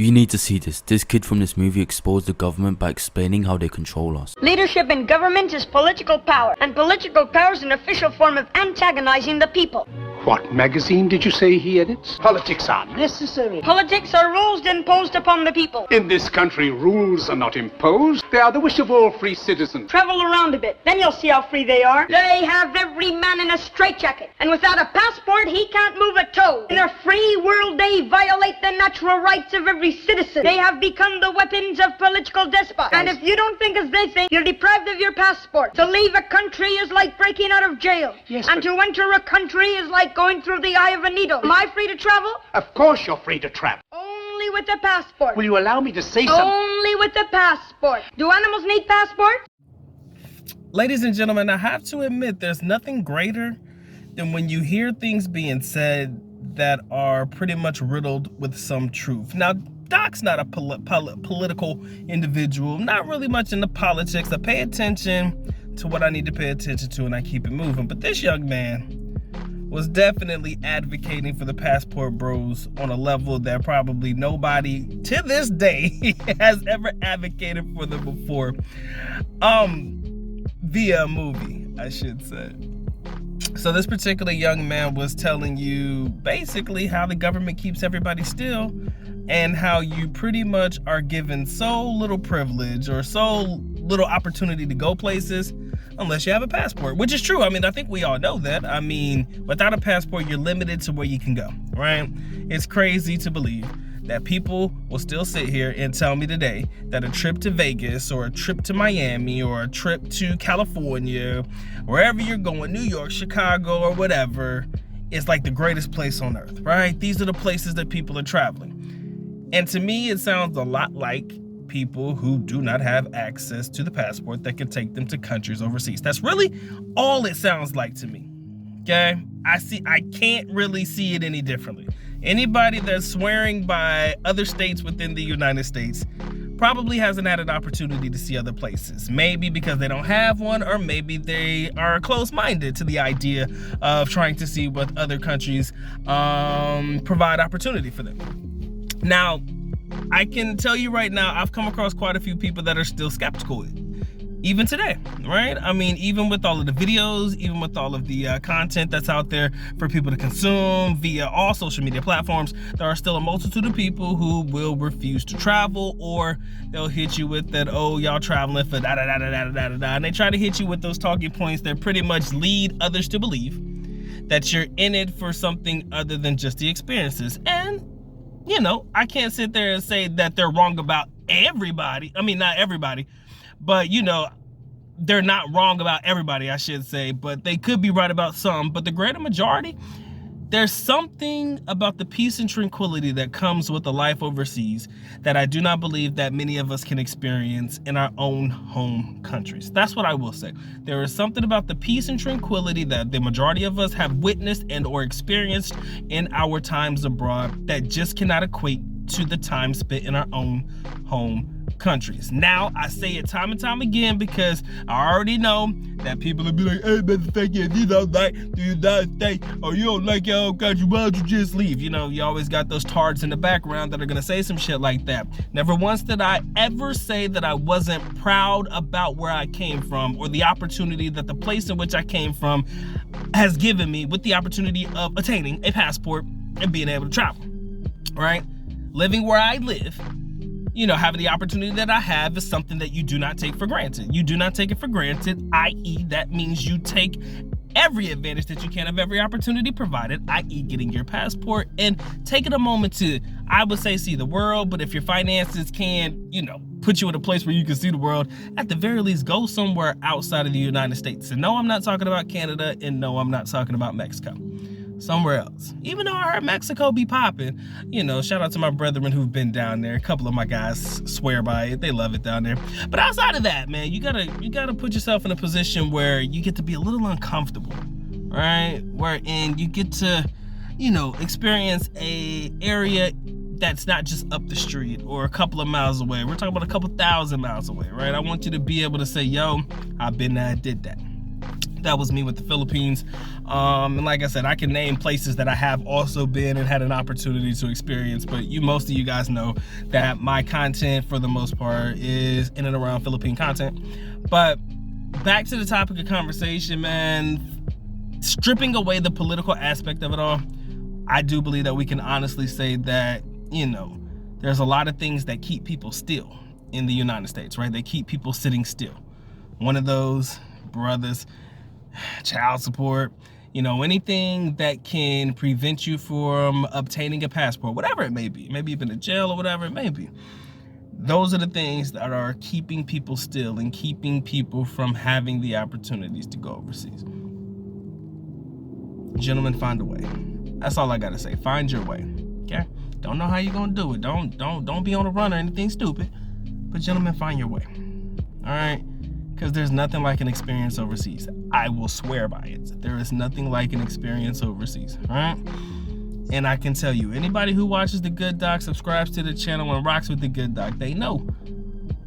You need to see this. This kid from this movie exposed the government by explaining how they control us. Leadership in government is political power, and political power is an official form of antagonizing the people. What magazine did you say he edits? Politics are necessary. Politics are rules imposed upon the people. In this country, rules are not imposed. They are the wish of all free citizens. Travel around a bit, then you'll see how free they are. They have every man in a straitjacket, and without a passport, he can't move a toe. In a free world, they violate the natural rights of every citizen. They have become the weapons of political despots. And if you don't think as they think, you're deprived of your passport. To leave a country is like breaking out of jail. Yes, and to enter a country is like going through the eye of a needle. Am I free to travel? Of course you're free to travel. Only with a passport. Will you allow me to say something? Only with a passport. Do animals need passports? Ladies and gentlemen, I have to admit there's nothing greater than when you hear things being said that are pretty much riddled with some truth. Now, Doc's not a political individual, not really much into politics. I pay attention to what I need to pay attention to and I keep it moving. But this young man was definitely advocating for the passport bros on a level that probably nobody to this day has ever advocated for them before. Via a movie, I should say. So this particular young man was telling you basically how the government keeps everybody still and how you pretty much are given so little privilege or so little opportunity to go places unless you have a passport, which is true. I mean, I think we all know that. I mean, without a passport, you're limited to where you can go, right? It's crazy to believe that people will still sit here and tell me today that a trip to Vegas or a trip to Miami or a trip to California, wherever you're going, New York, Chicago, or whatever, is like the greatest place on earth, right? These are the places that people are traveling. And to me, it sounds a lot like people who do not have access to the passport that can take them to countries overseas. That's really all it sounds like to me, okay? I can't really see it any differently. Anybody that's swearing by other states within the United States probably hasn't had an opportunity to see other places. Maybe because they don't have one, or maybe they are close-minded to the idea of trying to see what other countries provide opportunity for them. Now, I can tell you right now, I've come across quite a few people that are still skeptical, even today, right? I mean, even with all of the videos, even with all of the content that's out there for people to consume via all social media platforms, there are still a multitude of people who will refuse to travel, or they'll hit you with that, oh, y'all traveling for da-da-da-da-da-da-da-da, and they try to hit you with those talking points that pretty much lead others to believe that you're in it for something other than just the experiences. And you know, I can't sit there and say that they're wrong about everybody. I mean, not everybody, but you know, they're not wrong about everybody, I should say, but they could be right about some. But the greater majority, there's something about the peace and tranquility that comes with a life overseas that I do not believe that many of us can experience in our own home countries. That's what I will say. There is something about the peace and tranquility that the majority of us have witnessed and or experienced in our times abroad that just cannot equate to the time spent in our own home countries. Now, I say it time and time again because I already know that people will be like, hey, motherfucker, if you don't like the United States or you don't like your own country, why don't you just leave? You know, you always got those tards in the background that are gonna say some shit like that. Never once did I ever say that I wasn't proud about where I came from or the opportunity that the place in which I came from has given me with the opportunity of attaining a passport and being able to travel, right? Living where I live, you know, having the opportunity that I have is something that you do not take for granted. You do not take it for granted, i.e. that means you take every advantage that you can of every opportunity provided, i.e. getting your passport and taking a moment to, I would say, see the world. But if your finances can, you know, put you in a place where you can see the world, at the very least, go somewhere outside of the United States. And no, I'm not talking about Canada, and no, I'm not talking about Mexico. Somewhere else. Even though I heard Mexico be popping, you know, shout out to my brethren who've been down there. A couple of my guys swear by it. They love it down there. But outside of that, man, you gotta put yourself in a position where you get to be a little uncomfortable, right? Wherein you get to, you know, experience a area that's not just up the street or a couple of miles away. We're talking about a couple thousand miles away, right? I want you to be able to say, yo, I've been there, I did that. That was me with the Philippines. And like I said, I can name places that I have also been and had an opportunity to experience, but most of you guys know that my content for the most part is in and around Philippine content. But back to the topic of conversation, man, stripping away the political aspect of it all, I do believe that we can honestly say that, there's a lot of things that keep people still in the United States, right? They keep people sitting still. One of those, brothers, child support, anything that can prevent you from obtaining a passport, whatever it may be. Maybe you've been to jail or whatever it may be. Those are the things that are keeping people still and keeping people from having the opportunities to go overseas. Gentlemen, find a way. That's all I gotta say. Find your way. Okay? Don't know how you're gonna do it. Don't be on the run or anything stupid. But gentlemen, find your way. All right? Because there's nothing like an experience overseas. I will swear by it. There is nothing like an experience overseas. All right? And I can tell you, anybody who watches The Good Doc, subscribes to the channel, and rocks with The Good Doc, they know.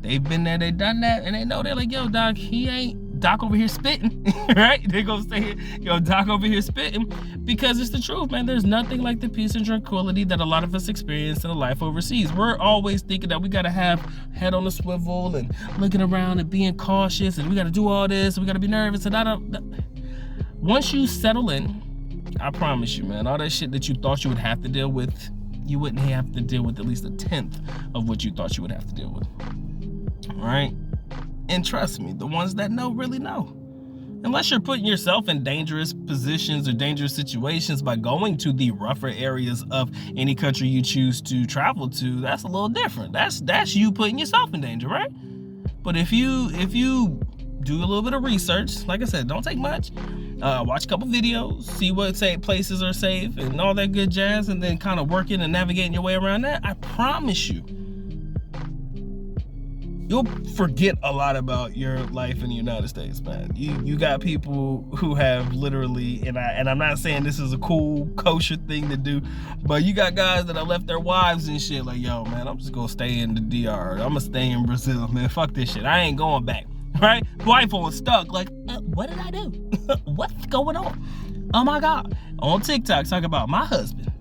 They've been there, they've done that, and they know. They're like, yo, Doc, Doc over here spitting, right? They're gonna say, yo, Doc over here spitting, because it's the truth, man. There's nothing like the peace and tranquility that a lot of us experience in a life overseas. We're always thinking that we gotta have head on the swivel and looking around and being cautious, and we gotta do all this, and we gotta be nervous, and once you settle in, I promise you, man, all that shit that you thought you would have to deal with, you wouldn't have to deal with at least 1/10 of what you thought you would have to deal with. All right? And trust me, the ones that know really know. Unless you're putting yourself in dangerous positions or dangerous situations by going to the rougher areas of any country you choose to travel to, that's a little different. That's you putting yourself in danger, right? But if you do a little bit of research, like I said, don't take much. Watch a couple videos, see what places are safe and all that good jazz, and then kind of working and navigating your way around that. I promise you'll forget a lot about your life in the United States, man. You got people who have literally, and I'm not saying this is a cool, kosher thing to do, but you got guys that have left their wives and shit like, yo, man, I'm just gonna stay in the DR. I'm gonna stay in Brazil, man. Fuck this shit. I ain't going back. Right? Wife on stuck. Like, what did I do? What's going on? Oh my God. On TikTok, talking about my husband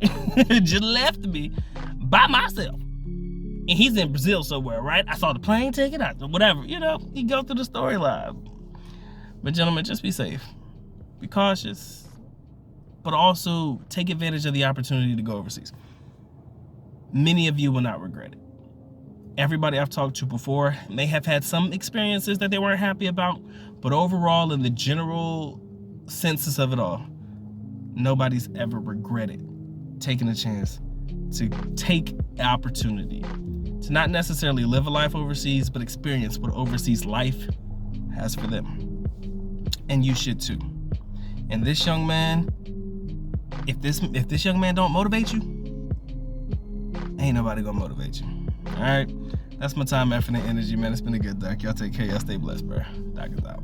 just left me by myself. And he's in Brazil somewhere, right? I saw the plane ticket, whatever. You go through the storyline. But gentlemen, just be safe. Be cautious. But also take advantage of the opportunity to go overseas. Many of you will not regret it. Everybody I've talked to before may have had some experiences that they weren't happy about, but overall, in the general census of it all, nobody's ever regretted taking a chance to take an opportunity to not necessarily live a life overseas, but experience what overseas life has for them. And you should too. And this young man, if this young man don't motivate you, ain't nobody gonna motivate you. All right, that's my time, effort, and energy, man. It's been a good doc. Y'all take care. Y'all stay blessed, bro. Doc is out.